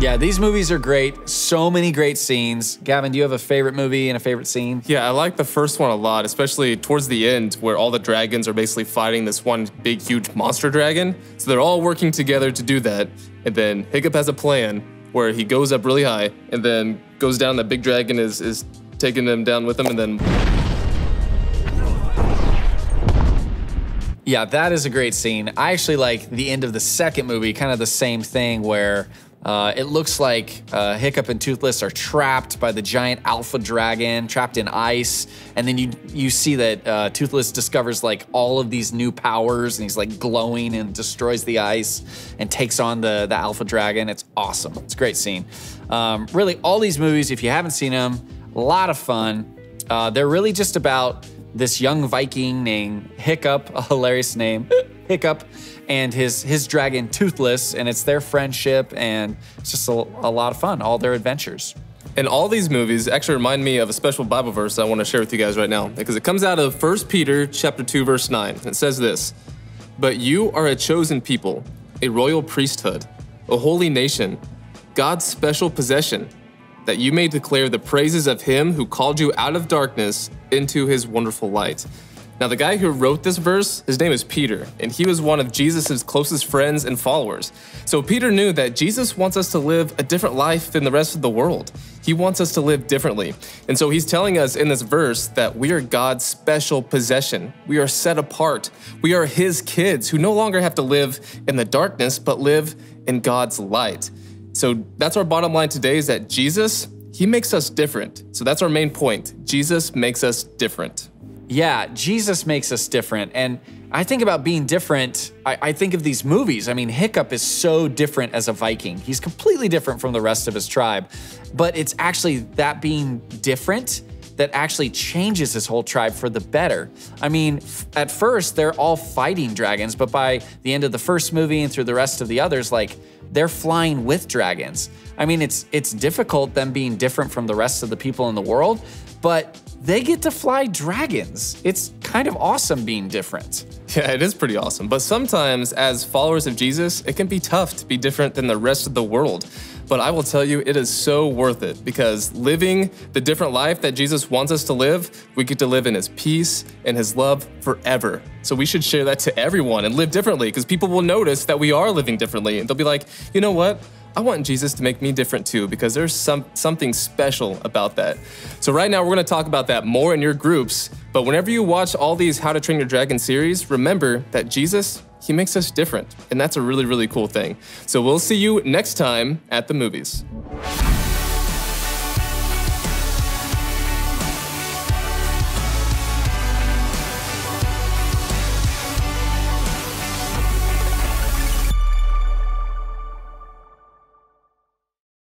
Yeah, these movies are great. So many great scenes. Gavin, do you have a favorite movie and a favorite scene? Yeah, I like the first one a lot, especially towards the end where all the dragons are basically fighting this one big, huge monster dragon. So they're all working together to do that. And then Hiccup has a plan where he goes up really high and then goes down. That big dragon is taking them down with him, and then... Yeah, that is a great scene. I actually like the end of the second movie, kind of the same thing where it looks like Hiccup and Toothless are trapped by the giant alpha dragon, trapped in ice. And then you see that Toothless discovers like all of these new powers, and he's like glowing and destroys the ice and takes on the alpha dragon. It's awesome. It's a great scene. Really, all these movies, if you haven't seen them, a lot of fun. They're really just about this young Viking named Hiccup, a hilarious name, Hiccup, and his dragon Toothless, and it's their friendship, and it's just a lot of fun, all their adventures. And all these movies actually remind me of a special Bible verse I want to share with you guys right now, because it comes out of 1 Peter chapter 2, verse 9. It says this: "But you are a chosen people, a royal priesthood, a holy nation, God's special possession, that you may declare the praises of him who called you out of darkness into his wonderful light." Now, the guy who wrote this verse, his name is Peter, and he was one of Jesus' closest friends and followers. So Peter knew that Jesus wants us to live a different life than the rest of the world. He wants us to live differently. And so he's telling us in this verse that we are God's special possession. We are set apart. We are his kids who no longer have to live in the darkness, but live in God's light. So that's our bottom line today, is that Jesus, he makes us different. So that's our main point. Jesus makes us different. Yeah, Jesus makes us different. And I think about being different, I think of these movies. I mean, Hiccup is so different as a Viking. He's completely different from the rest of his tribe. But it's actually that being different that actually changes his whole tribe for the better. I mean, at first, they're all fighting dragons, but by the end of the first movie and through the rest of the others, like, they're flying with dragons. I mean, it's difficult them being different from the rest of the people in the world, but they get to fly dragons. It's kind of awesome being different. Yeah, it is pretty awesome. But sometimes, as followers of Jesus, it can be tough to be different than the rest of the world. But I will tell you, it is so worth it, because living the different life that Jesus wants us to live, we get to live in his peace and his love forever. So we should share that to everyone and live differently, because people will notice that we are living differently, and they'll be like, you know what? I want Jesus to make me different too, because there's something special about that. So right now we're going to talk about that more in your groups, but whenever you watch all these How to Train Your Dragon series, remember that Jesus, he makes us different, and that's a really, really cool thing. So we'll see you next time at the movies.